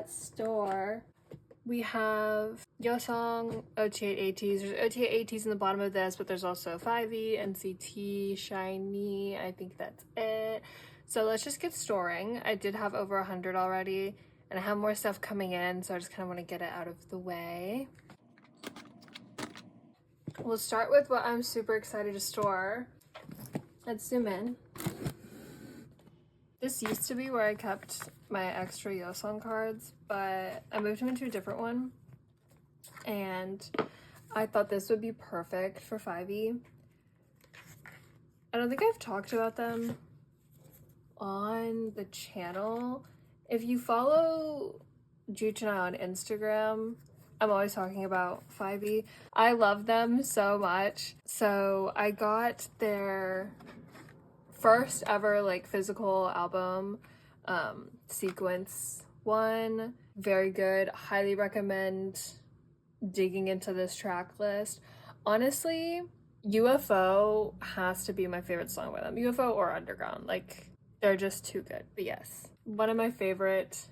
at store, we have yeosang, OT8 ateez. There's OT8 ateez in the bottom of this, but there's also f5ve, NCT, shinee. I think that's it. So let's just get storing. I did have over 100 already, and I have more stuff coming in, so I just kind of want to get it out of the way. We'll start with what I'm super excited to store. Let's zoom in. This used to be where I kept my extra yeosang cards, but I moved them into a different one, and I thought this would be perfect for f5ve. I don't think I've talked about them on the channel. If you follow Juch and I on Instagram, I'm always talking about f5ve. I love them so much. So I got their first ever like physical album, sequence one. Very good. Highly recommend digging into this track list. Honestly, UFO has to be my favorite song by them. UFO or Underground, like they're just too good. But yes, one of my favorite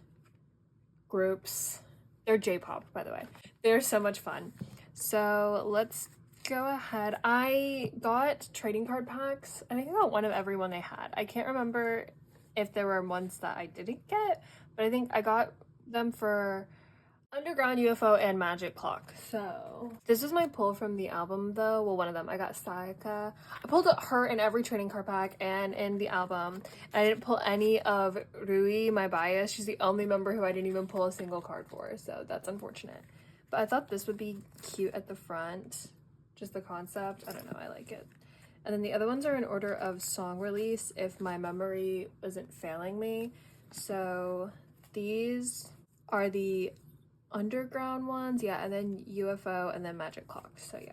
groups. They're J-pop, by the way. They're so much fun. So let's go ahead. I got trading card packs. I think I got one of every one they had. I can't remember if there were ones that I didn't get, but I think I got them for Underground, UFO, and Magic Clock. So this is my pull from the album though. Well, one of them. I got Sayaka. I pulled her in every trading card pack and in the album. And I didn't pull any of Rui, my bias. She's the only member who I didn't even pull a single card for, so that's unfortunate. But I thought this would be cute at the front. Just the concept. I don't know, I like it. And then the other ones are in order of song release if my memory isn't failing me. So these are the Underground ones, yeah, and then UFO and then Magic Clock. So yeah,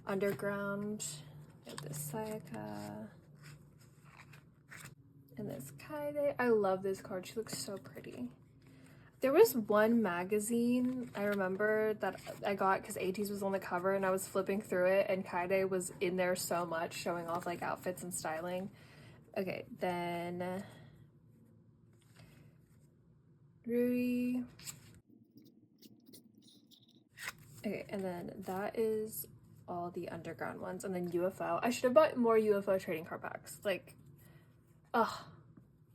Underground, we have this Sayaka and this Kaede. I love this card. She looks so pretty. There was one magazine I remember that I got because ateez was on the cover, and I was flipping through it and Kaede was in there so much, showing off like outfits and styling. Okay, then Rui. Okay, and then that is all the Underground ones, and then UFO. I should have bought more UFO trading card packs. Like, ugh.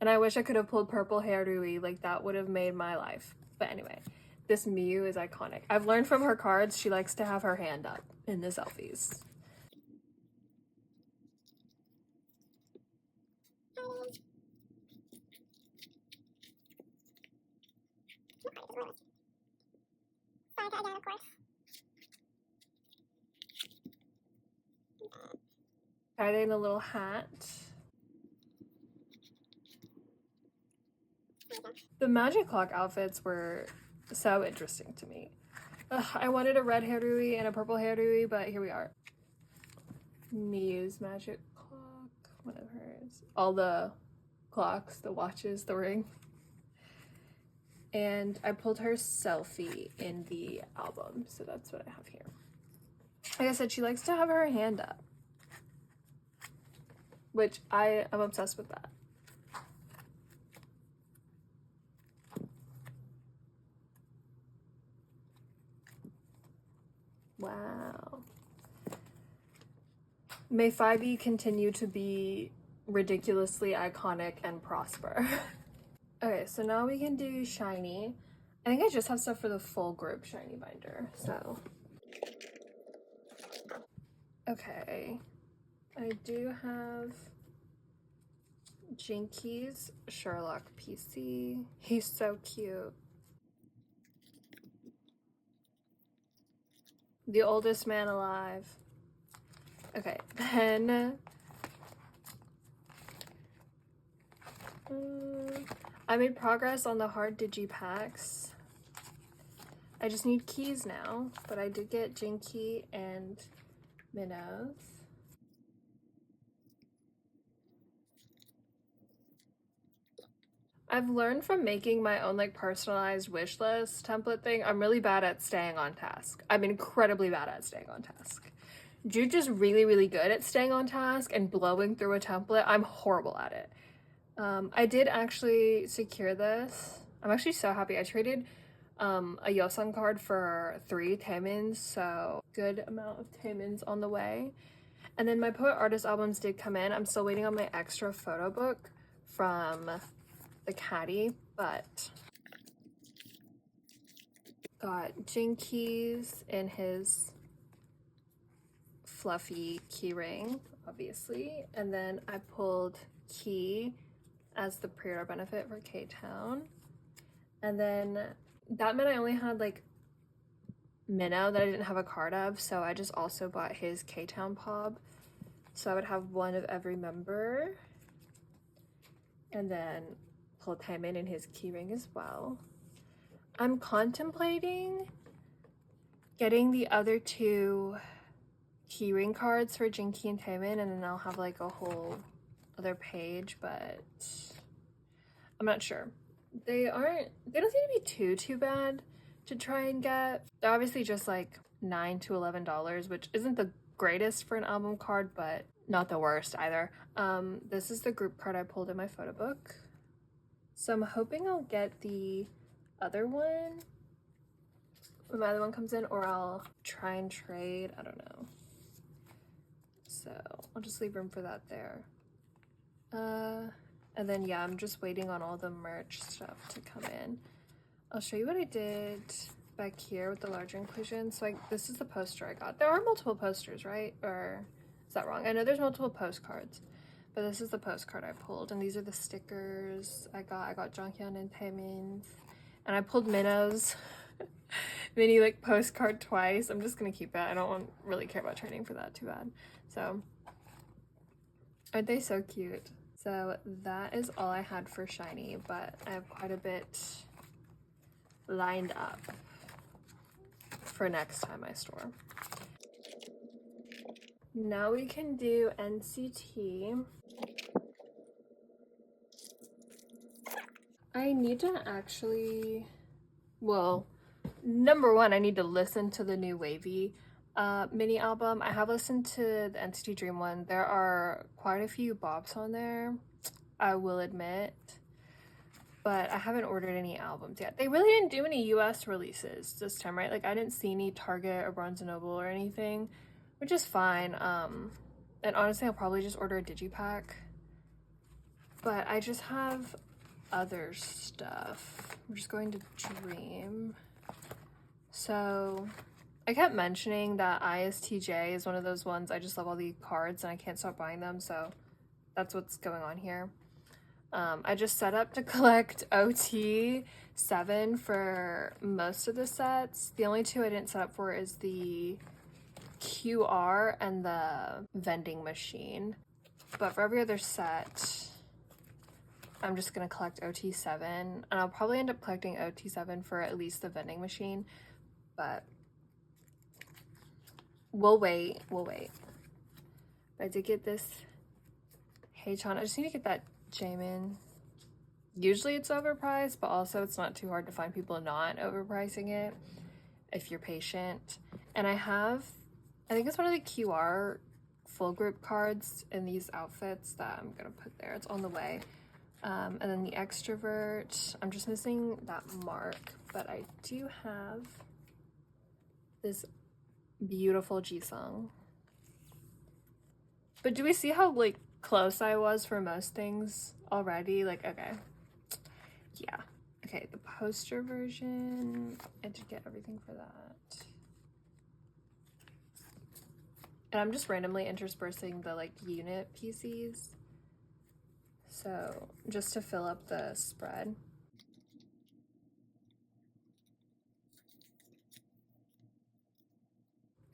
And I wish I could have pulled purple hair Rui. Like, that would have made my life. But anyway, this Miu is iconic. I've learned from her cards, she likes to have her hand up in the selfies. Again, of course. Kaede in a little hat. The Magic Clock outfits were so interesting to me. Ugh, I wanted a red hair Rui and a purple hair Rui, but here we are. Miu's Magic Clock, one of hers. All the clocks, the watches, the ring. And I pulled her selfie in the album, so that's what I have here. Like I said, she likes to have her hand up, which I am obsessed with that. Wow. May f5ve continue to be ridiculously iconic and prosper. Okay, so now we can do shinee. I think I just have stuff for the full group shinee binder, so. Okay, I do have Jinky's Sherlock PC. He's so cute. The oldest man alive. Okay, then I made progress on the hard digi packs. I just need keys now, but I did get Jinky and Minnows. I've learned from making my own like personalized wish list template thing, I'm really bad at staying on task. I'm incredibly bad at staying on task. Jude is really, really good at staying on task and blowing through a template. I'm horrible at it. I did actually secure this I'm actually so happy. I traded a yeosang card for 3 Taemins, so good amount of Taemins on the way. And then my Poet Artist albums did come in. I'm still waiting on my extra photo book from the caddy, but got Jinkies in his fluffy keyring, obviously. And then I pulled Key as the pre-order benefit for K-Town. And then that meant I only had like Minnow that I didn't have a card of, so I just also bought his K-Town Pob. So I would have one of every member. And then pull Taemin in his keyring as well. I'm contemplating getting the other 2 keyring cards for Jinky and Taemin, and then I'll have like a whole other page, but I'm not sure. They don't seem to be too bad to try and get. They're obviously just like $9 to $11, which isn't the greatest for an album card, but not the worst either. This is the group card I pulled in my photo book. So I'm hoping I'll get the other one when my other one comes in, or I'll try and trade. I don't know. So I'll just leave room for that there. And then yeah, I'm just waiting on all the merch stuff to come in. I'll show you what I did back here with the larger inclusion. So this is the poster I got. There are multiple posters, right? Or is that wrong? I know there's multiple postcards, but this is the postcard I pulled, and these are the stickers I got. I got Jonghyun and Taemin's, and I pulled Minnow's mini like postcard twice. I'm just gonna keep it. I don't really care about trading for that too bad. So aren't they so cute? So that is all I had for Shinee, but I have quite a bit lined up for next time I store. Now we can do NCT. I need to actually, well, number one, I need to listen to the new f5ve mini album. I have listened to the NCT Dream one. There are quite a few bops on there, I will admit, but I haven't ordered any albums yet. They really didn't do any US releases this time, right? Like I didn't see any Target or Barnes & Noble or anything, which is fine. And honestly, I'll probably just order a digipack, but I just have other stuff. I'm just going to Dream. So I kept mentioning that ISTJ is one of those ones I just love all the cards and I can't stop buying them, so that's what's going on here. I just set up to collect OT7 for most of the sets. The only 2 I didn't set up for is the QR and the vending machine. But for every other set, I'm just gonna collect OT7, and I'll probably end up collecting OT7 for at least the vending machine, but we'll wait. But I did get this Haechan. I just need to get that Jaemin. Usually it's overpriced, but also it's not too hard to find people not overpricing it if you're patient. And I think it's one of the QR full group cards in these outfits that I'm gonna put there. It's on the way. And then the extrovert, I'm just missing that mark, but I do have this beautiful Jisung. But do we see how like close I was for most things already? Like, okay. Yeah. Okay, the poster version, I did get everything for that. And I'm just randomly interspersing the like unit PCs. So just to fill up the spread.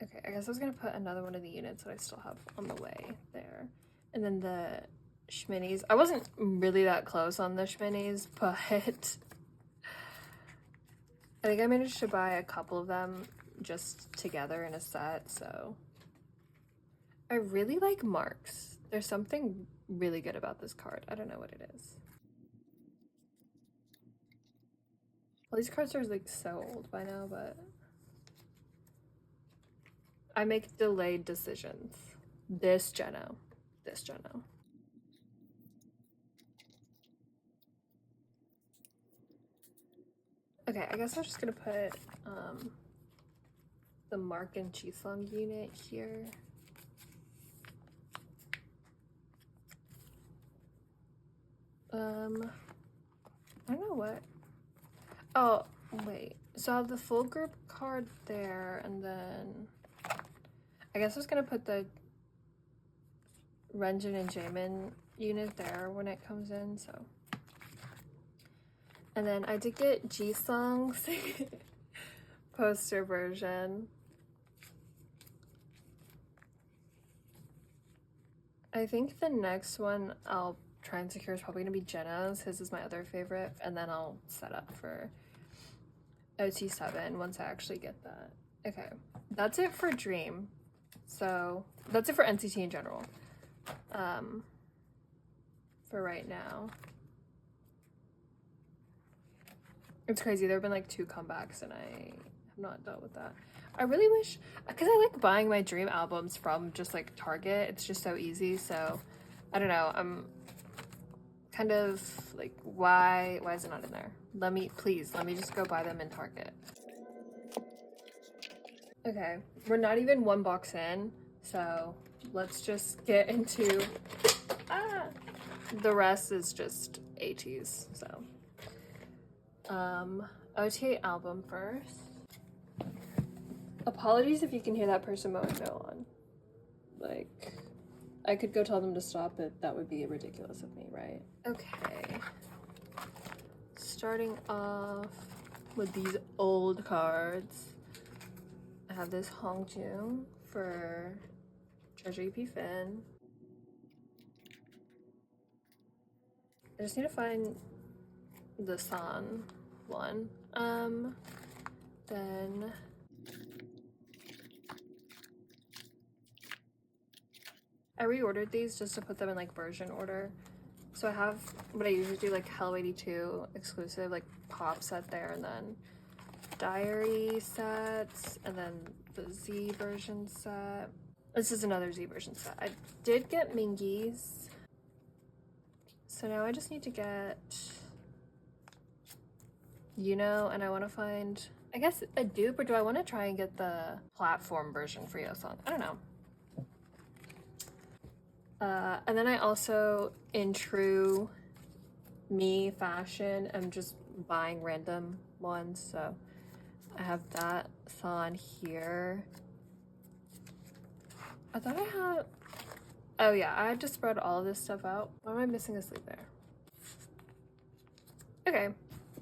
Okay, I guess I was gonna put another one of the units that I still have on the way there. And then the Schminis. I wasn't really that close on the Schminis, but I think I managed to buy a couple of them just together in a set, so. I really like marks. There's something really good about this card. I don't know what it is. Well, these cards are like so old by now, but I make delayed decisions. This Geno. Okay, I guess I'm just gonna put the Mark and yeosang unit here. I don't know what. Oh, wait. So I have the full group card there, and then I guess I was gonna put the Renjin and Jaemin unit there when it comes in, so. And then I did get Jisung's poster version. I think the next one I'll try and secure is probably gonna be Jenna's. His is my other favorite, and then I'll set up for OT7 once I actually get that. Okay, that's it for Dream. So that's it for NCT in general. For right now. It's crazy, there have been like 2 comebacks and I have not dealt with that. I really wish, because I like buying my Dream albums from just like Target. It's just so easy, so I don't know. I'm kind of like, why is it not in there? Please, let me just go buy them in Target. Okay, we're not even 1 box in, so let's just get into, the rest is just ateez, so. OTA album first. Apologies if you can hear that person mowing their lawn. Like, I could go tell them to stop, but that would be ridiculous of me, right? Okay. Starting off with these old cards. I have this Hongjoong for Treasure EP Fin. I just need to find the San one. Then I reordered these just to put them in like version order. So I have what I usually do, like Hello 82 exclusive, like pop set there, and then diary sets, and then the Z version set. This is another Z version set. I did get Mingi's. So now I just need to get yunho, and I want to find, I guess, a dupe, or do I want to try and get the platform version for yeosang? I don't know. And then I also, in true me fashion, am just buying random ones. So I have that San here. I thought I had, oh yeah, I had to spread all of this stuff out. Why am I missing a sleeve there? Okay,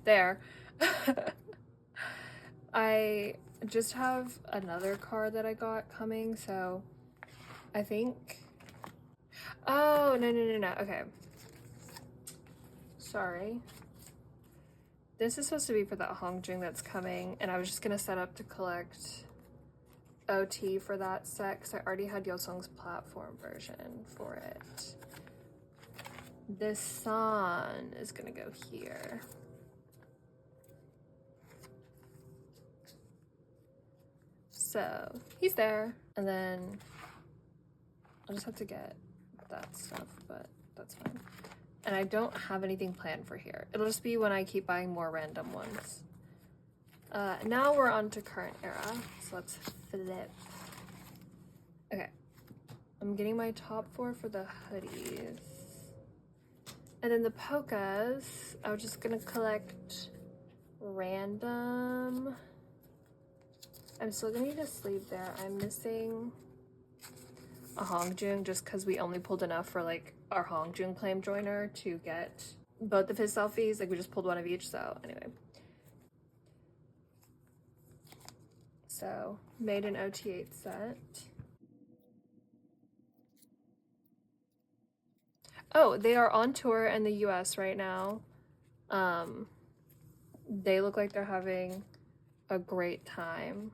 there. I just have another card that I got coming, so I think, oh, no, okay. Sorry. This is supposed to be for that Hongjoong that's coming, and I was just gonna set up to collect OT for that set, because I already had Yeosang's platform version for it. This San is gonna go here. So he's there, and then I'll just have to get that stuff, but that's fine. And I don't have anything planned for here. It'll just be when I keep buying more random ones. Now we're on to current era, so let's flip. Okay, I'm getting my top 4 for the hoodies. And then the polkas, I was just gonna collect random. I'm still gonna need a sleeve there. I'm missing a Hongjoong just because we only pulled enough for like our Hongjoong claim joiner to get both of his selfies. Like we just pulled one of each, so anyway. So made an OT8 set. Oh, they are on tour in the US right now. They look like they're having a great time.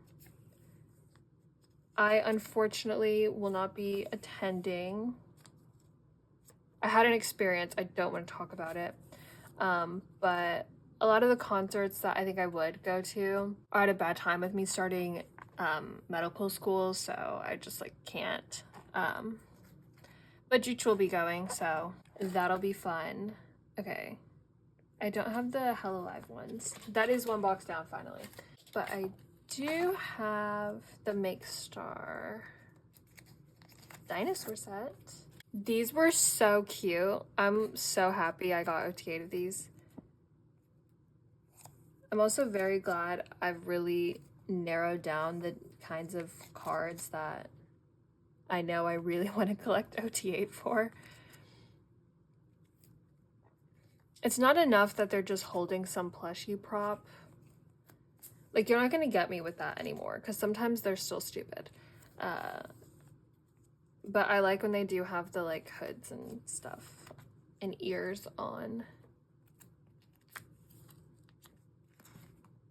I unfortunately will not be attending. I had an experience, I don't want to talk about it, but a lot of the concerts that I think I would go to are at a bad time with me starting medical school, so I just like can't. But Juch will be going, so that'll be fun. Okay, I don't have the Hella Live ones. That is one box down finally. But I do have the Make Star dinosaur set. These were so cute. I'm so happy I got OTA to these. I'm also very glad I've really narrowed down the kinds of cards that I know I really want to collect OTA for. It's not enough that they're just holding some plushie prop. Like, you're not going to get me with that anymore, because sometimes they're still stupid. But I like when they do have the, like, hoods and stuff and ears on.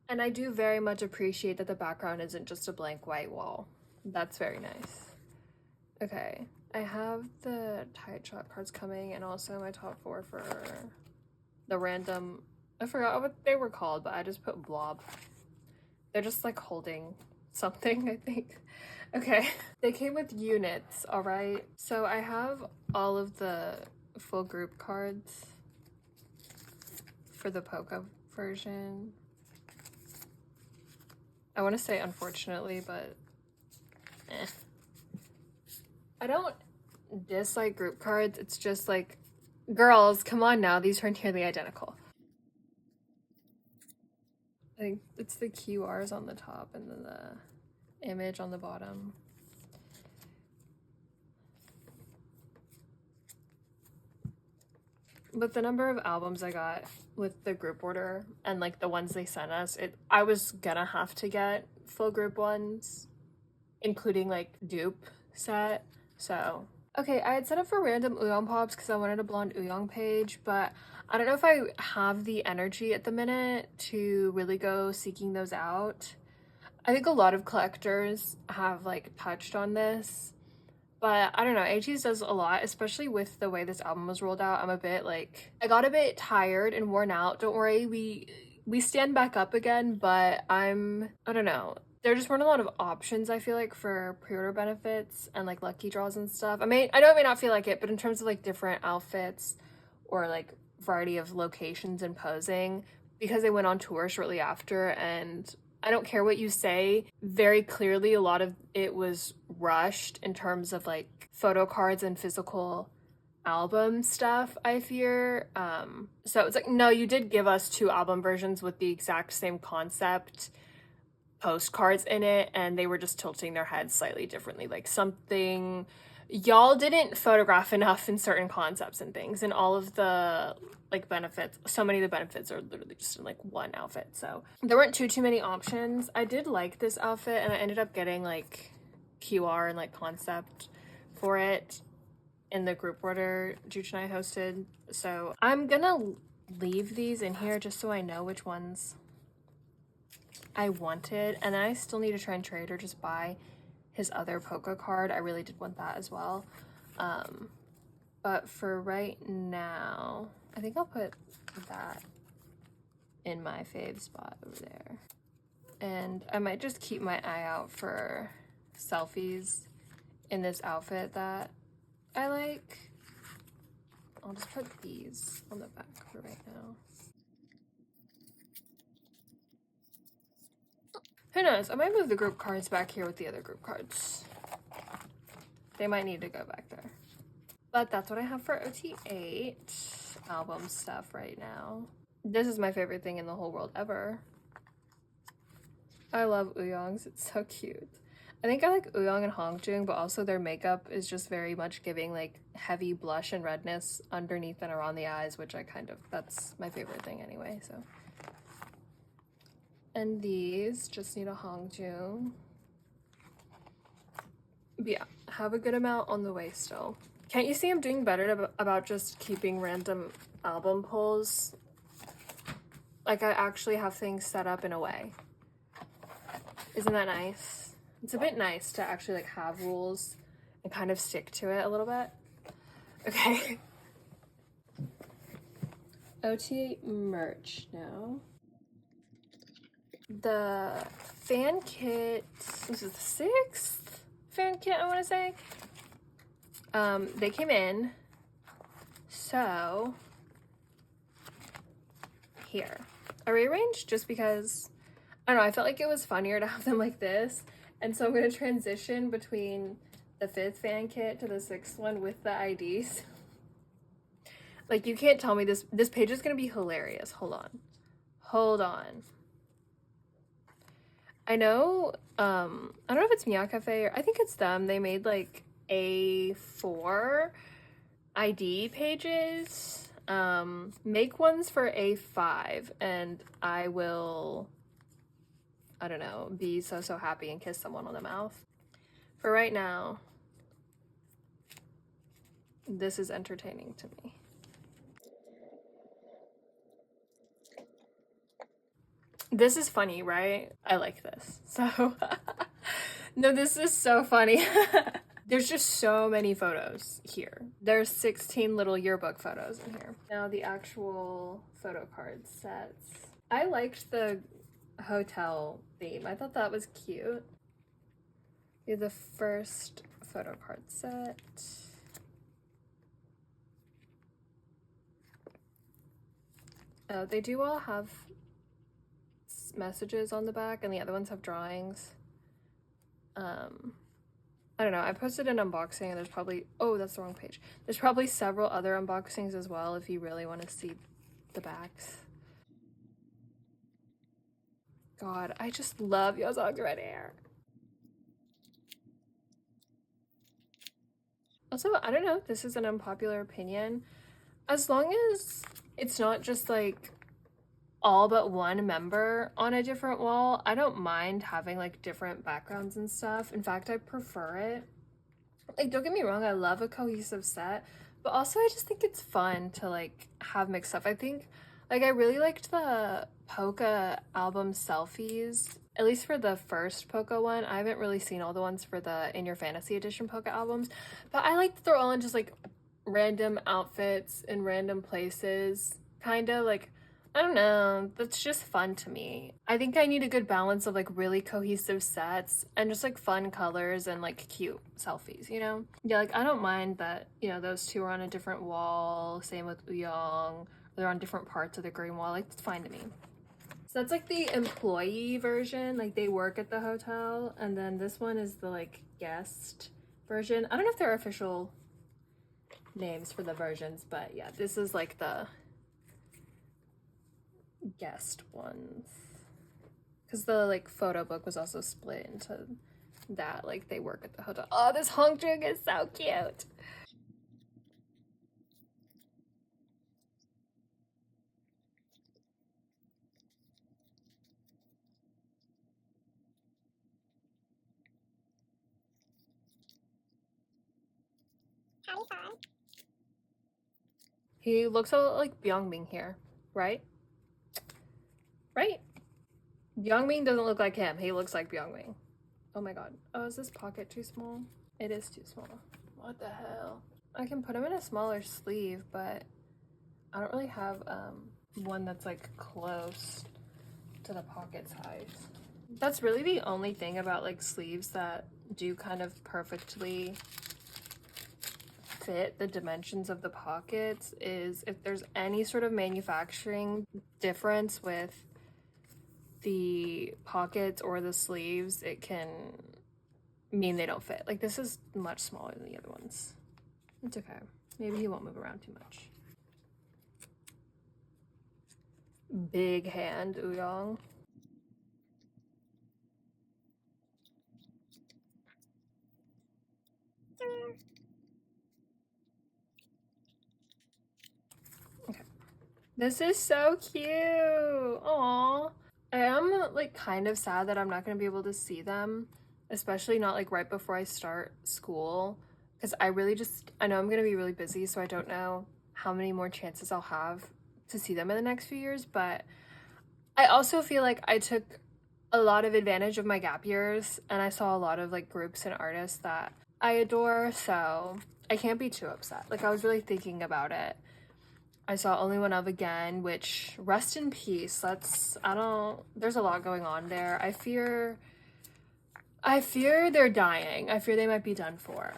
And I do very much appreciate that the background isn't just a blank white wall. That's very nice. Okay, I have the tight shot cards coming, and also my top 4 for the random, I forgot what they were called, but I just put blob. They're just like holding something, I think. Okay, they came with units, all right? So I have all of the full group cards for the Poca version. I want to say unfortunately, but eh. I don't dislike group cards, it's just like, girls, come on now, these are nearly identical. I think it's the QRs on the top and then the image on the bottom. But the number of albums I got with the group order and like the ones they sent us, I was gonna have to get full group ones, including like dupe set, so. Okay, I had set up for random Ouyang pops because I wanted a blonde Ouyang page, but I don't know if I have the energy at the minute to really go seeking those out. I think a lot of collectors have like touched on this, but I don't know, ateez does a lot, especially with the way this album was rolled out. I'm a bit like, I got a bit tired and worn out. Don't worry, we stand back up again, but I don't know. There just weren't a lot of options, I feel like, for pre-order benefits and like lucky draws and stuff. I know it may not feel like it, but in terms of like different outfits or like variety of locations and posing, because they went on tour shortly after, and I don't care what you say, very clearly a lot of it was rushed in terms of like photo cards and physical album stuff, I fear. So it's like, no, you did give us 2 album versions with the exact same concept postcards in it, and they were just tilting their heads slightly differently, like something y'all didn't photograph enough in certain concepts and things, and all of the like benefits, so many of the benefits are literally just in like one outfit, so there weren't too many options. I did like this outfit, and I ended up getting like QR and like concept for it in the group order Juch and I hosted, so I'm gonna leave these in here just so I know which ones I wanted, and then I still need to try and trade or just buy his other Poca card. I really did want that as well. But for right now, I think I'll put that in my fave spot over there. And I might just keep my eye out for selfies in this outfit that I like. I'll just put these on the back for right now. Who knows? I might move the group cards back here with the other group cards. They might need to go back there. But that's what I have for OT8 album stuff right now. This is my favorite thing in the whole world ever. I love Ouyang's. It's so cute. I think I like Ouyang and Hongjung, but also their makeup is just very much giving like heavy blush and redness underneath and around the eyes, which that's my favorite thing anyway, so. And these just need a Hongjung. But yeah, have a good amount on the way still. Can't you see I'm doing better about just keeping random album pulls? Like I actually have things set up in a way. Isn't that nice? It's a bit nice to actually like have rules and kind of stick to it a little bit. Okay. OT8 merch now. The fan kit, this is the 6th fan kit, I want to say. They came in, so here. I rearranged just because, I don't know, I felt like it was funnier to have them like this. And so I'm going to transition between the 5th fan kit to the 6th one with the IDs. Like, you can't tell me this page is going to be hilarious. Hold on. I know, I don't know if it's Meow Cafe or I think it's them. They made like A4 ID pages. Make ones for A5 and I will, I don't know, be so happy and kiss someone on the mouth. For right now, this is entertaining to me. This is funny, right? I like this. So, no, this is so funny. There's just so many photos here. There's 16 little yearbook photos in here. Now the actual photo card sets. I liked the hotel theme. I thought that was cute. We have the first photo card set. Oh, they do all have messages on the back and the other ones have drawings. I don't know, I posted an unboxing and there's probably, oh, that's the wrong page. There's probably several other unboxings as well if you really want to see the backs. God, I just love Yeosang's red hair. Also, I don't know if this is an unpopular opinion. As long as it's not just like all but one member on a different wall, I don't mind having like different backgrounds and stuff. In fact, I prefer it. Like, don't get me wrong, I love a cohesive set, but also I just think it's fun to like have mixed stuff. I think like I really liked the Polka album selfies, at least for the first Polka one. I haven't really seen all the ones for the In Your Fantasy edition Polka albums, but I like that they're all in just like random outfits in random places, kind of like, I don't know, that's just fun to me. I think I need a good balance of like really cohesive sets and just like fun colors and like cute selfies, you know? Yeah, like I don't mind that, you know, those two are on a different wall, same with Uyong, they're on different parts of the green wall, like it's fine to me. So that's like the employee version, like they work at the hotel, and then this one is the like guest version. I don't know if there are official names for the versions, but yeah, this is like the guest ones, because the like photo book was also split into that, like they work at the hotel. Oh, this Hongjoong is so cute. He looks a lot like Byungmin here, right? Right? Byungmin doesn't look like him. He looks like Byungmin. Oh my god. Oh, is this pocket too small? It is too small. What the hell? I can put him in a smaller sleeve, but I don't really have one that's like close to the pocket size. That's really the only thing about like sleeves that do kind of perfectly fit the dimensions of the pockets, is if there's any sort of manufacturing difference with the pockets or the sleeves, it can mean they don't fit. Like this is much smaller than the other ones. It's okay. Maybe he won't move around too much. Big hand, Uyong. Okay. This is so cute. Aww. I am like kind of sad that I'm not going to be able to see them, especially not like right before I start school, because I really just, I know I'm going to be really busy, so I don't know how many more chances I'll have to see them in the next few years. But I also feel like I took a lot of advantage of my gap years and I saw a lot of like groups and artists that I adore, so I can't be too upset. Like I was really thinking about it. I saw Only One of again, which, rest in peace. That's, I don't, there's a lot going on there. I fear they're dying. I fear they might be done for.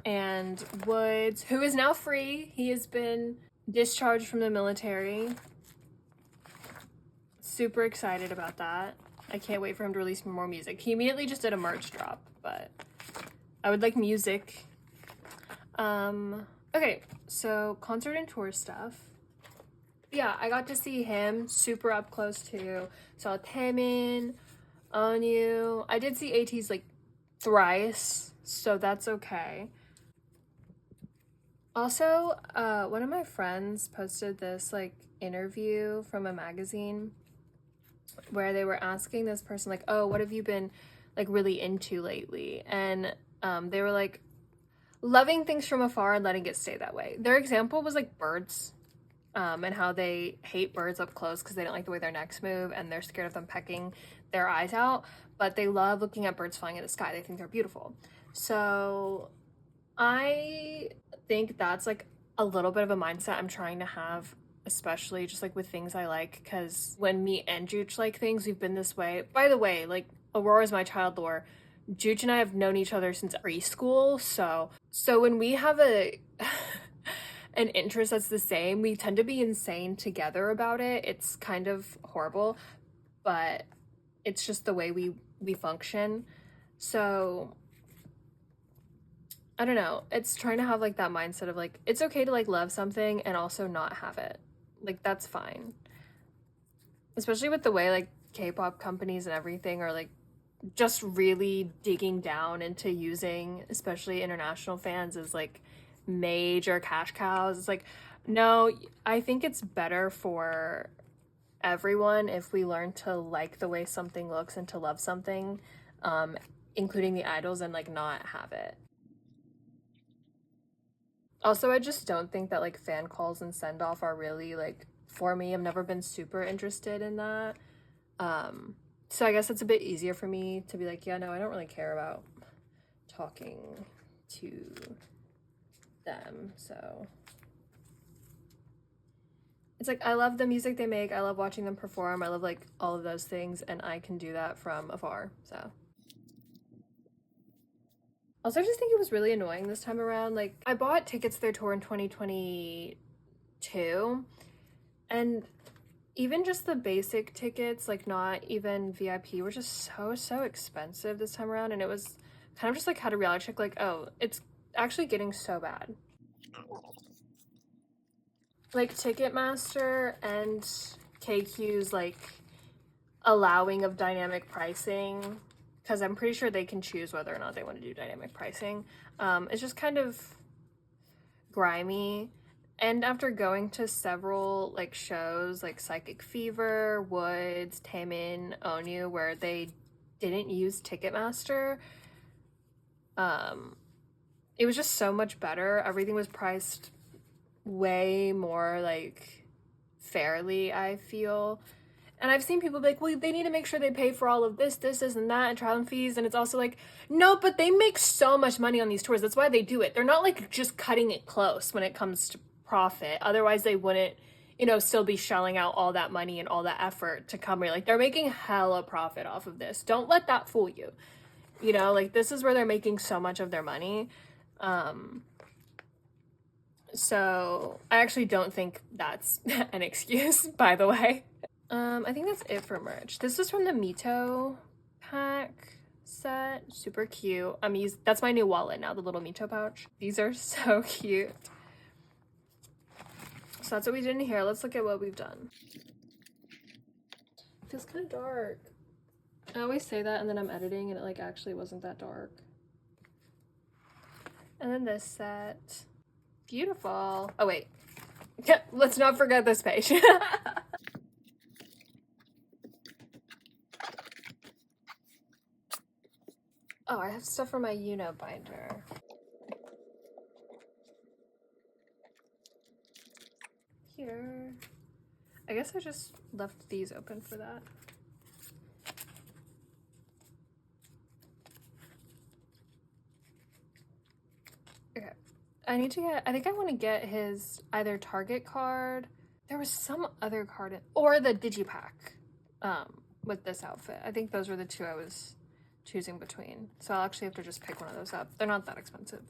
And Woods, who is now free, he has been discharged from the military. Super excited about that. I can't wait for him to release more music. He immediately just did a merch drop, but I would like music. Okay, so concert and tour stuff. Yeah, I got to see him super up close too. Saw Taemin, Onyu. I did see ateez like thrice, so that's okay. Also, one of my friends posted this like interview from a magazine where they were asking this person like, oh, what have you been like really into lately? And they were like, loving things from afar and letting it stay that way. Their example was like birds, and how they hate birds up close because they don't like the way their necks move and they're scared of them pecking their eyes out, but they love looking at birds flying in the sky. They think they're beautiful. So I think that's like a little bit of a mindset I'm trying to have, especially just like with things I like, because when me and Juch like things, we've been this way. By the way, like Aurora's my child lore. Juch and I have known each other since preschool, so when we have a an interest that's the same, we tend to be insane together about it. It's kind of horrible, but it's just the way we function. So I don't know. It's trying to have like that mindset of like it's okay to like love something and also not have it. Like that's fine. Especially with the way like K-pop companies and everything are like just really digging down into using especially international fans as like major cash cows. It's like, no, I think it's better for everyone if we learn to like the way something looks and to love something, including the idols, and like not have it. Also, I just don't think that like fan calls and send off are really like for me. I've never been super interested in that. So I guess it's a bit easier for me to be like, yeah, no, I don't really care about talking to them. So it's like I love the music they make. I love watching them perform. I love like all of those things, and I can do that from afar. So also, I just think it was really annoying this time around. Like I bought tickets to their tour in 2022, and even just the basic tickets, like not even VIP, were just so expensive this time around. And it was kind of just like had a reality check, like, oh, it's actually getting so bad. Like Ticketmaster and KQ's like allowing of dynamic pricing, because I'm pretty sure they can choose whether or not they want to do dynamic pricing. It's just kind of grimy. And after going to several like shows like Psychic Fever, Woods, Taemin, Onyu, where they didn't use Ticketmaster, it was just so much better. Everything was priced way more like fairly, I feel. And I've seen people be like, well, they need to make sure they pay for all of this, and that, and travel fees. And it's also like, no, but they make so much money on these tours. That's why they do it. They're not like just cutting it close when it comes to profit. Otherwise, they wouldn't, still be shelling out all that money and all that effort to come here. Like, they're making hella profit off of this. Don't let that fool you. Like, this is where they're making so much of their money. So I actually don't think that's an excuse, by the way. I think that's it for merch. This was from the Mito pack set. Super cute. That's my new wallet now, the little Mito pouch. These are so cute. So that's what we did in here. Let's look at what we've done. It feels kind of dark. I always say that and then I'm editing and it like actually wasn't that dark. And then this set. Beautiful. Oh wait. Let's not forget this page. Oh, I have stuff for my yunho binder. Here. I guess I just left these open for that. Okay. I think I want to get his either Target card. There was some other card or the Digipack with this outfit. I think those were the two I was choosing between. So I'll actually have to just pick one of those up. They're not that expensive.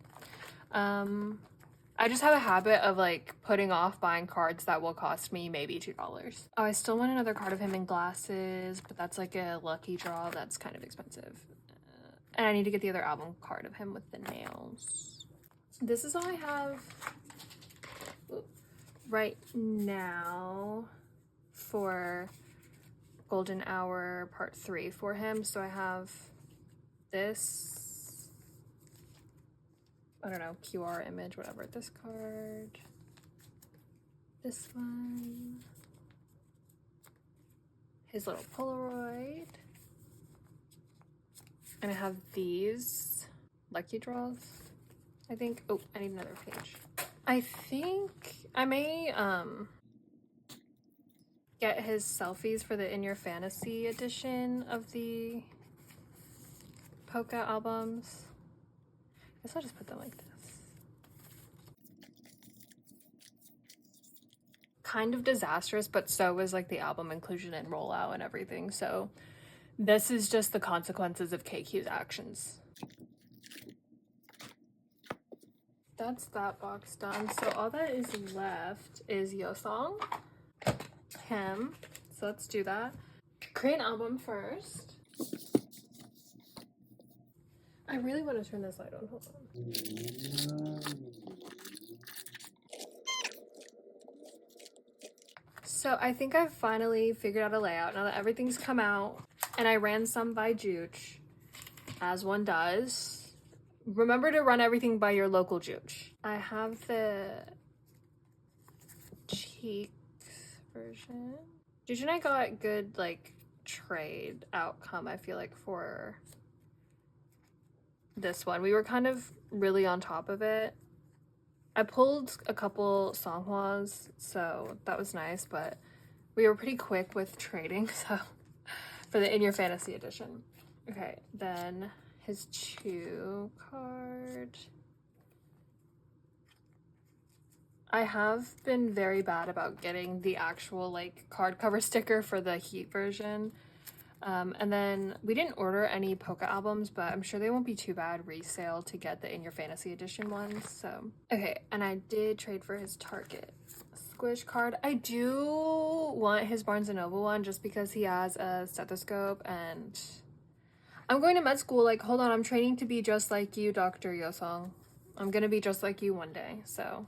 I I just have a habit of like putting off buying cards that will cost me maybe $2. Oh, I still want another card of him in glasses, but that's like a lucky draw. That's kind of expensive. And I need to get the other album card of him with the nails. This is all I have right now for Golden Hour Part 3 for him. So I have this, I don't know, QR image, whatever, this card, this one, his little Polaroid, and I have these lucky draws, I think. Oh, I need another page. I think I may get his selfies for the In Your Fantasy edition of the polka albums. I guess I'll just put them like this. Kind of disastrous, but so was like the album inclusion and rollout and everything. So this is just the consequences of KQ's actions. That's that box done. So all that is left is Yeosang, him. So let's do that. Korean album first. I really want to turn this light on. Hold on. So I think I've finally figured out a layout now that everything's come out, and I ran some by Juch, as one does. Remember to run everything by your local Juch. I have the cheeks version. Juch and I got good like trade outcome, I feel like, for this one. We were kind of really on top of it. I pulled a couple songhwas, so that was nice, but we were pretty quick with trading, so for the In Your Fantasy edition. Okay, then his Chew card. I have been very bad about getting the actual like card cover sticker for the Heat version. And then we didn't order any polka albums, but I'm sure they won't be too bad resale to get the In Your Fantasy edition ones. So okay, and I did trade for his Target Squish card. I do want his Barnes & Noble one just because he has a stethoscope, and I'm going to med school. Like, hold on, I'm training to be just like you, Dr. Yeosang. I'm gonna be just like you one day, so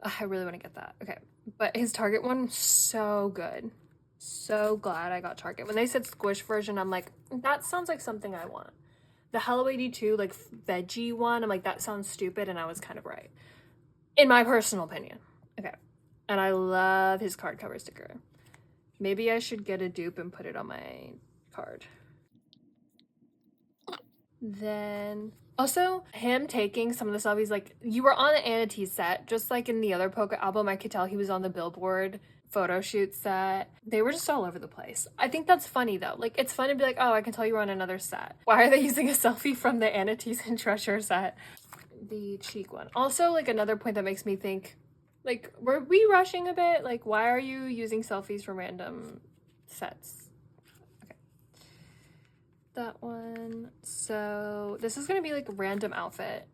I really want to get that. Okay, but his Target one, so good. So glad I got Target. When they said Squish version, I'm like, that sounds like something I want. The Hello 82 like veggie one, I'm like, that sounds stupid, and I was kind of right, in my personal opinion. Okay, and I love his card cover sticker. Maybe I should get a dupe and put it on my card. Then also him taking some of the selfies, like, you were on the ateez set, just like in the other polka album. I could tell he was on the Billboard photo shoot set. They were just all over the place. I think that's funny though. Like, it's fun to be like, oh, I can tell you were on another set. Why are they using a selfie from the ateez and Treasure set? The cheek one. Also, like, another point that makes me think, like, were we rushing a bit? Like, why are you using selfies from random sets? Okay. That one. So this is gonna be like random outfit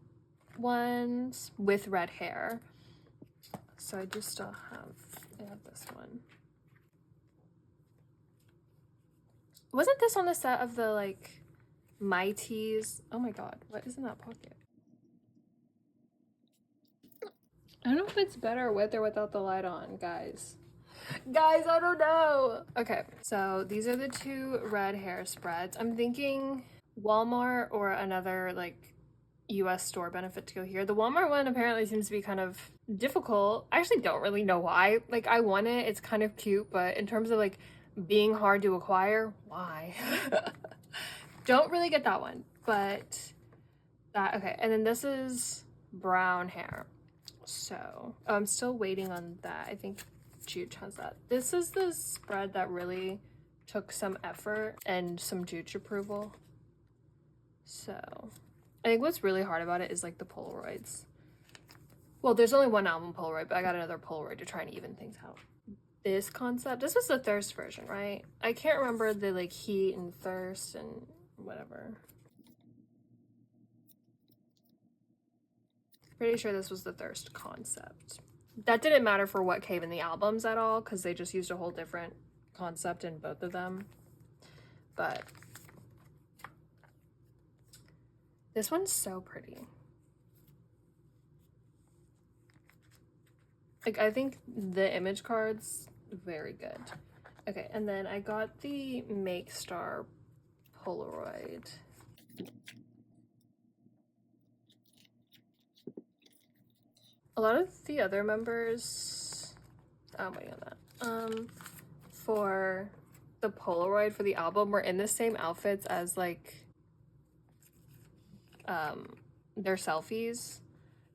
ones with red hair. So I do still have, I have this one. Wasn't this on the set of the like my tees? Oh my god, what is in that pocket? I don't know if it's better with or without the light on, guys. Guys, I don't know. Okay, so these are the two red hair spreads. I'm thinking Walmart or another like US store benefit to go here. The Walmart one apparently seems to be kind of difficult. I actually don't really know why. Like, I want it, it's kind of cute, but in terms of like being hard to acquire, why? Don't really get that one, but that, okay. And then this is brown hair. So I'm still waiting on that. I think Juch has that. This is the spread that really took some effort and some Juch approval. So I think what's really hard about it is like the Polaroids. Well, there's only one album Polaroid, but I got another Polaroid to try and even things out. This concept, this was the Thirst version, right? I can't remember the like Heat and Thirst and whatever. Pretty sure this was the Thirst concept. That didn't matter for what came in the albums at all, because they just used a whole different concept in both of them. But this one's so pretty. Like, I think the image cards, very good. Okay, and then I got the Make Star Polaroid. A lot of the other members, I'm waiting on that, for the Polaroid for the album were in the same outfits as like their selfies.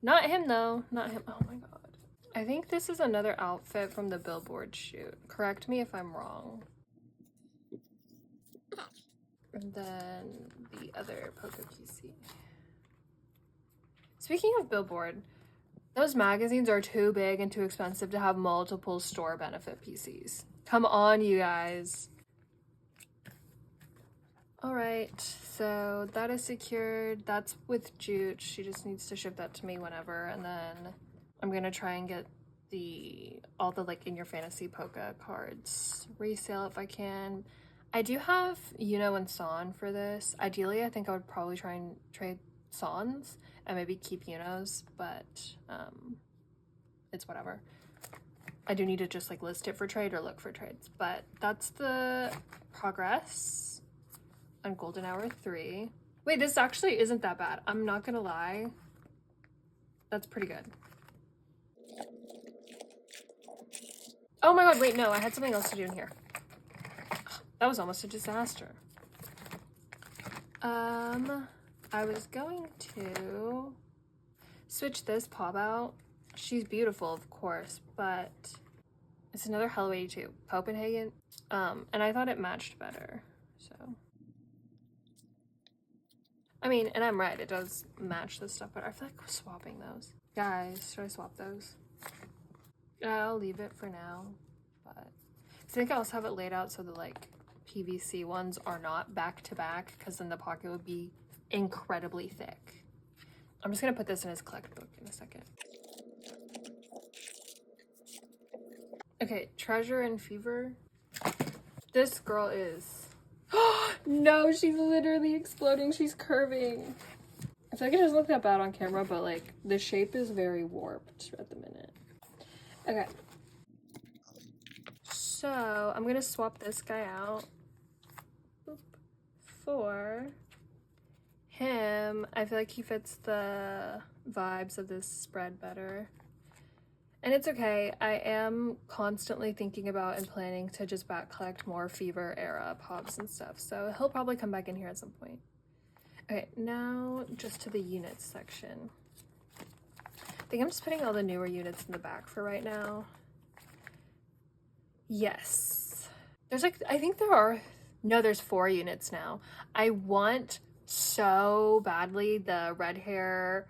Not him though, not him. Oh my god. I think this is another outfit from the Billboard shoot. Correct me if I'm wrong. And then the other Poco PC. Speaking of Billboard, those magazines are too big and too expensive to have multiple store benefit PCs. Come on, you guys. All right, so that is secured. That's with Jute. She just needs to ship that to me whenever, and then I'm gonna try and get all the like In Your Fantasy Poca cards resale if I can. I do have Yuno and San for this. Ideally, I think I would probably try and trade Sans and maybe keep Yunos, but it's whatever. I do need to just like list it for trade or look for trades, but that's the progress on Golden Hour 3. Wait, this actually isn't that bad. I'm not gonna lie. That's pretty good. Oh my god, wait, no, I had something else to do in here. That was almost a disaster. I was going to switch this pop out. She's beautiful, of course, but it's another Hello 82, Copenhagen. And I thought it matched better, so. I mean, and I'm right, it does match this stuff, but I feel like swapping those. Guys, should I swap those? I'll leave it for now, but I think I also have it laid out so the like PVC ones are not back to back, because then the pocket would be incredibly thick. I'm just gonna put this in his collect book in a second. Okay, Treasure and Fever. This girl is, no, she's literally exploding. She's curving. I feel like it doesn't look that bad on camera, but like the shape is very warped at the minute. Okay. So I'm gonna swap this guy out for him. I feel like he fits the vibes of this spread better. And it's okay. I am constantly thinking about and planning to just back collect more Fever era pops and stuff. So he'll probably come back in here at some point. Okay, now just to the units section. I think I'm just putting all the newer units in the back for right now. Yes. There's like, I think there are, no, there's 4 units now. I want so badly the red hair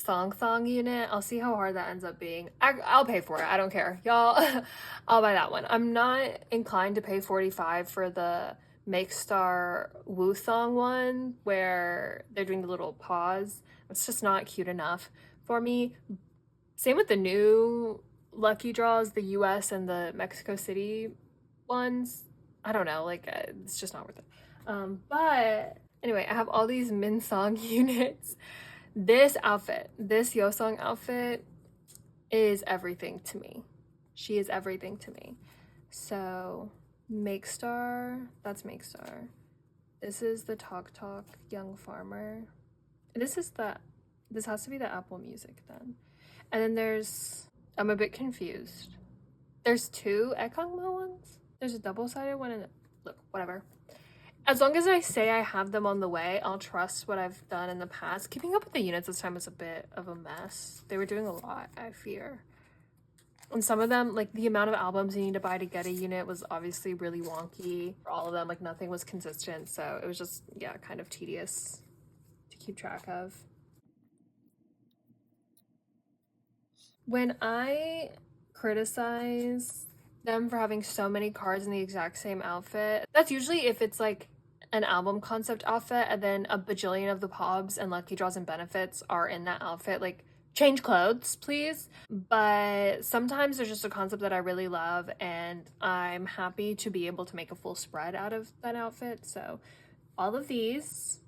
Thong unit. I'll see how hard that ends up being. I'll pay for it. I don't care. Y'all, I'll buy that one. I'm not inclined to pay $45 for the Make Star Wu Thong one where they're doing the little paws. It's just not cute enough for me. Same with the new Lucky Draws, the US and the Mexico City ones. I don't know, like it's just not worth it. But anyway, I have all these Min Song units. This outfit, this yeosang outfit is everything to me. She is everything to me. So Make Star, that's Make Star. This is the Talk Young Farmer. This has to be the Apple Music then. And then there's, I'm a bit confused. There's 2 Ekangmo ones. There's a double-sided one and look, whatever. As long as I say I have them on the way, I'll trust what I've done in the past. Keeping up with the units this time was a bit of a mess. They were doing a lot, I fear. And some of them, like the amount of albums you need to buy to get a unit was obviously really wonky. For all of them, like nothing was consistent. So it was just, yeah, kind of tedious to keep track of. When I criticize them for having so many cards in the exact same outfit, that's usually if it's like an album concept outfit and then a bajillion of the pobs and lucky draws and benefits are in that outfit. Like change clothes, please. But sometimes there's just a concept that I really love, and I'm happy to be able to make a full spread out of that outfit. So all of these,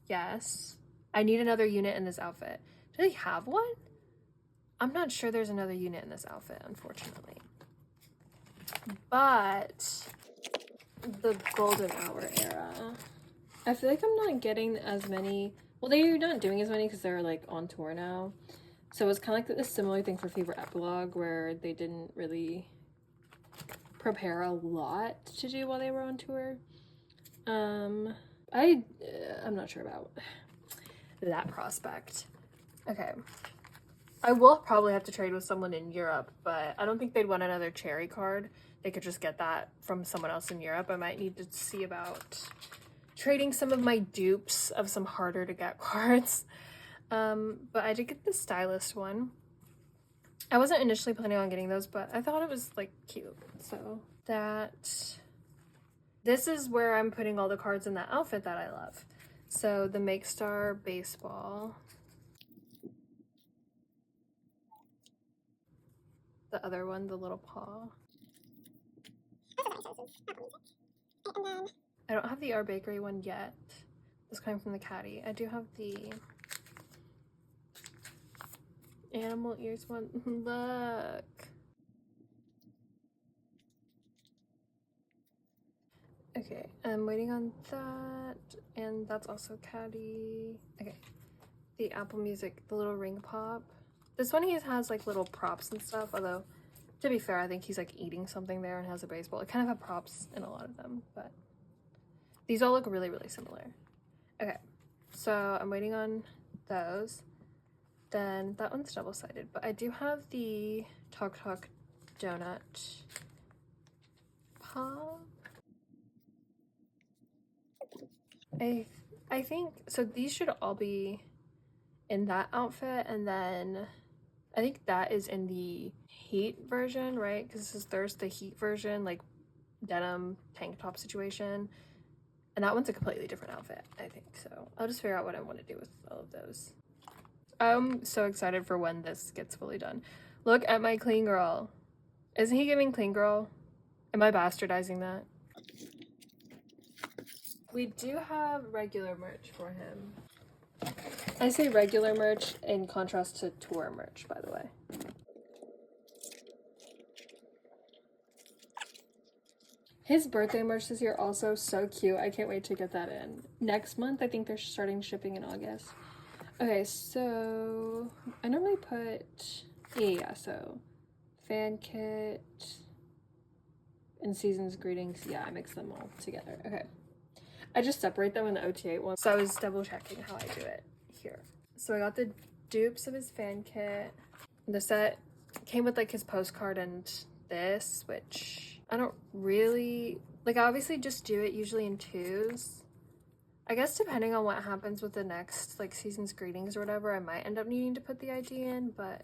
yes. I need another unit in this outfit. Do they have one? I'm not sure there's another unit in this outfit, unfortunately. But the golden hour era, I feel like I'm not getting as many. Well, they're not doing as many because they're like on tour now. So it's kind of like a similar thing for Fever Epilogue, where they didn't really prepare a lot to do while they were on tour. I'm not sure about that prospect. Okay. I will probably have to trade with someone in Europe, but I don't think they'd want another cherry card. They could just get that from someone else in Europe. I might need to see about trading some of my dupes of some harder to get cards. But I did get the stylist one. I wasn't initially planning on getting those, but I thought it was like cute. So this is where I'm putting all the cards in that outfit that I love. So the Make Star baseball. The other one, the little paw. I don't have the Our Bakery one yet. This coming from the caddy. I do have the animal ears one. Look. Okay, I'm waiting on that, and that's also caddy. Okay, the Apple Music, the little ring pop. This one he has like little props and stuff, although to be fair, I think he's like eating something there and has a baseball. It kind of have props in a lot of them, but these all look really, really similar. Okay, so I'm waiting on those. Then that one's double-sided, but I do have the Tok Tok Donut pop. I think, so these should all be in that outfit, and then I think that is in the heat version, right? Because there's the heat version, like denim tank top situation, and that one's a completely different outfit, I think. So I'll just figure out what I want to do with all of those. I'm so excited for when this gets fully done. Look at my clean girl. Isn't he giving clean girl? Am I bastardizing that? We do have regular merch for him. I say regular merch in contrast to tour merch, by the way. His birthday merch this year also so cute. I can't wait to get that in. Next month, I think they're starting shipping in August. Okay, so I normally put, yeah, so fan kit and season's greetings. Yeah, I mix them all together. Okay. I just separate them in the OTA one. So I was double checking how I do it here. So I got the dupes of his fan kit. The set came with like his postcard and this, which I don't really, like I obviously just do it usually in twos. I guess depending on what happens with the next like season's greetings or whatever, I might end up needing to put the ID in, but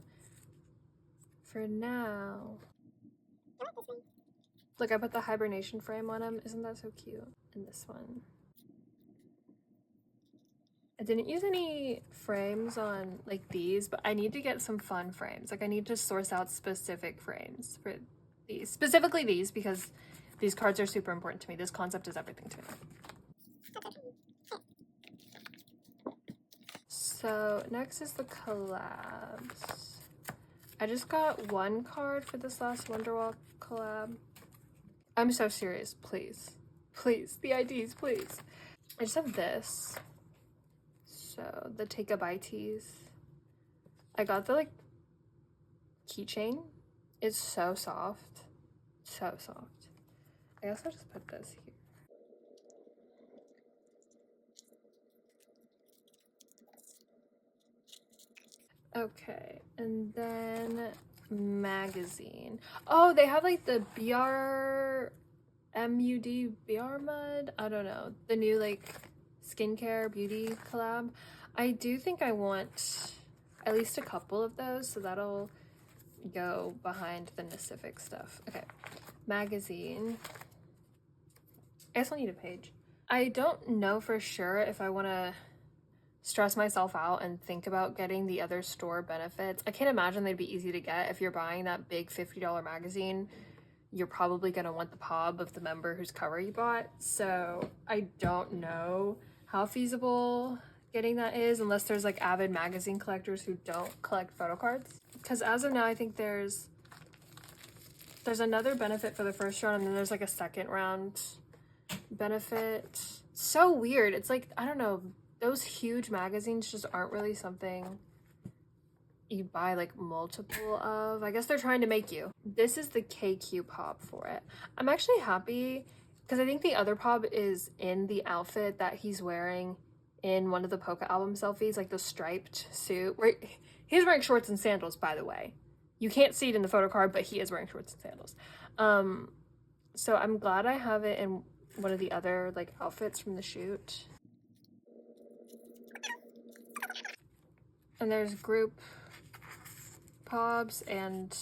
for now, look, I put the hibernation frame on him. Isn't that so cute? And this one. I didn't use any frames on like these, but I need to get some fun frames. Like I need to source out specific frames for these, specifically these, because these cards are super important to me. This concept is everything to me. So next is the collabs. I just got one card for this last Wonderwall collab. I'm so serious, please. Please, the IDs, please. I just have this. So the Take a Byeeeee. I got the like keychain. It's so soft. So soft. I guess I'll just put this here. Okay, and then magazine. Oh, they have like the BR MUD BR Mud. I don't know. The new like skincare beauty collab. I do think I want at least a couple of those, so that'll go behind the Pacific stuff. Okay, magazine. I guess I'll need a page. I don't know for sure if I want to stress myself out and think about getting the other store benefits. I can't imagine they'd be easy to get. If you're buying that big $50 magazine, you're probably going to want the pub of the member whose cover you bought. So I don't know how feasible getting that is, unless there's like avid magazine collectors who don't collect photo cards. Because as of now, I think there's another benefit for the first round, and then there's like a second round benefit. So weird. It's like, I don't know, those huge magazines just aren't really something you buy like multiple of. I guess they're trying to make you. This is the KQ pop for it. I'm actually happy because I think the other pop is in the outfit that he's wearing in one of the Polka album selfies, like the striped suit. He's wearing shorts and sandals, by the way. You can't see it in the photo card, but he is wearing shorts and sandals. So I'm glad I have it in one of the other like outfits from the shoot. And there's group pobs and,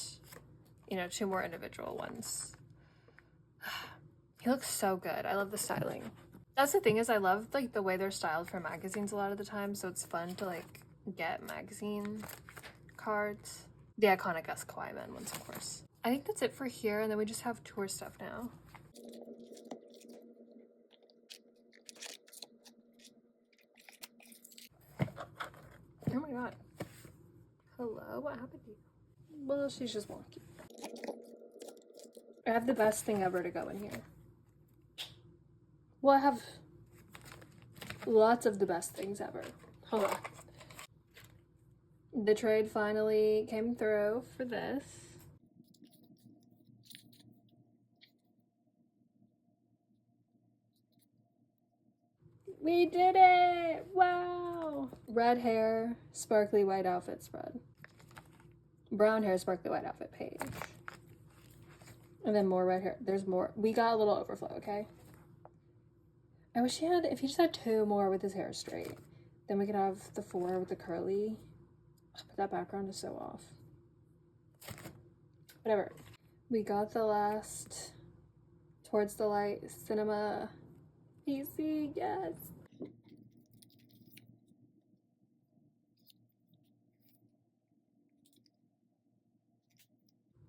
you know, 2 more individual ones. He looks so good. I love the styling. That's the thing, is I love like the way they're styled for magazines a lot of the time, so it's fun to like get magazine cards. The iconic Us Kawaii Men ones, of course. I think that's it for here, and then we just have tour stuff now. Oh my god. Hello, what happened to you? Well, she's just wonky. I have the best thing ever to go in here. Well, I have lots of the best things ever. Hold on. The trade finally came through for this. We did it! Wow! Red hair, sparkly white outfit spread. Brown hair, sparkly white outfit page. And then more red hair. There's more. We got a little overflow, okay? I wish if he just had 2 more with his hair straight, then we could have the 4 with the curly. But that background is so off. Whatever. We got the last Towards the Light cinema PC, yes.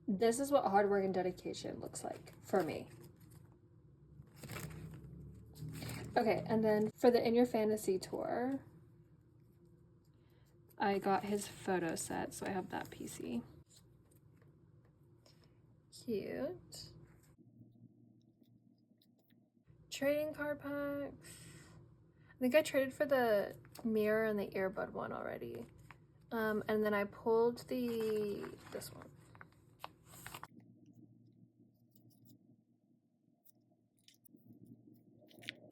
This is what hard work and dedication looks like for me. Okay, and then for the In Your Fantasy tour, I got his photo set, so I have that PC. Cute. Trading card packs. I think I traded for the mirror and the earbud one already. And then I pulled this one.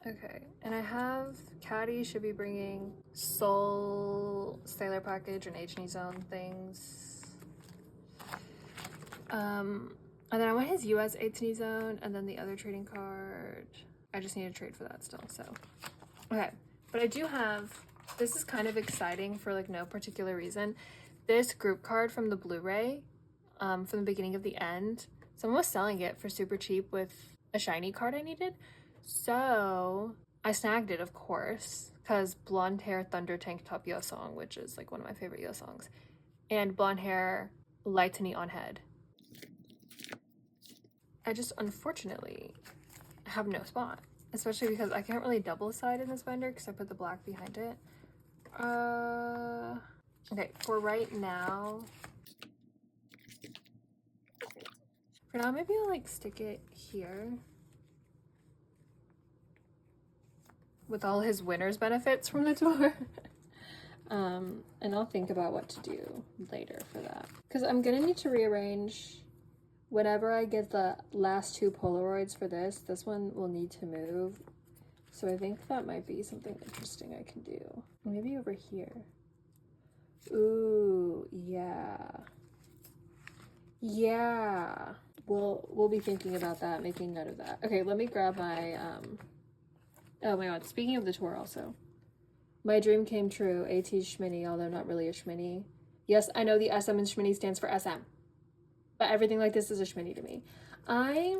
Okay, and I have Caddy should be bringing Soul Sailor Package and H&E Zone things. And then I want his US H&E Zone, and then the other trading card. I just need to trade for that still, so. Okay, but I do have, this is kind of exciting for like no particular reason. This group card from the Blu-ray, from the beginning of the end. Someone was selling it for super cheap with a shiny card I needed. So I snagged it, of course, because blonde hair Thunder Tank Top yeosang, which is like one of my favorite yeosangs, and blonde hair light neon head. I just unfortunately have no spot, especially because I can't really double side in this binder because I put the black behind it. Okay, for right now, maybe I'll like stick it here with all his winner's benefits from the tour. And I'll think about what to do later for that. Because I'm gonna need to rearrange whenever I get the last 2 Polaroids for this. This one will need to move. So I think that might be something interesting I can do. Maybe over here. Ooh, yeah. Yeah. We'll be thinking about that, making note of that. Okay, let me grab my, oh my god, speaking of the tour also. My dream came true, ateez shminee, although not really a shminee. Yes, I know the SM in shminee stands for SM, but everything like this is a shminee to me. I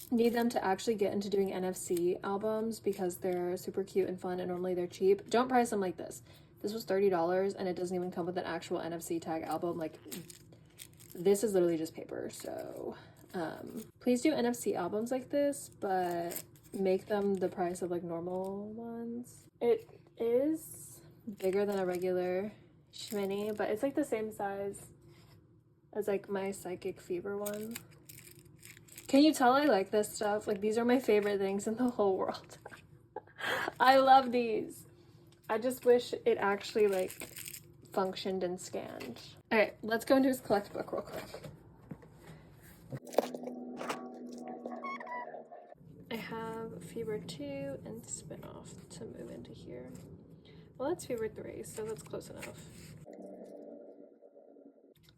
need them to actually get into doing NFC albums because they're super cute and fun and normally they're cheap. Don't price them like this. This was $30 and it doesn't even come with an actual NFC tag album. Like, this is literally just paper. So please do NFC albums like this, but make them the price of like normal ones. It is bigger than a regular shinee, but it's like the same size as like my Psychic Fever one. Can you tell I like this stuff? Like, these are my favorite things in the whole world. I love these. I just wish it actually like functioned and scanned. All right, let's go into his collect book real quick. I have Fever 2 and Spinoff to move into here. Well, that's Fever 3, so that's close enough.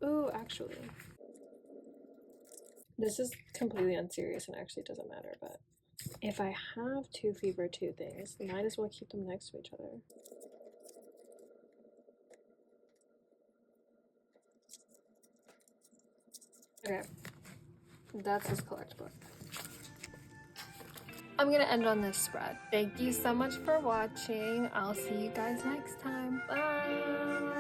Ooh, actually, this is completely unserious and actually doesn't matter, but if I have 2 Fever 2 things, might as well keep them next to each other. Okay, that's his collect book. I'm gonna end on this spread. Thank you so much for watching. I'll see you guys next time. Bye!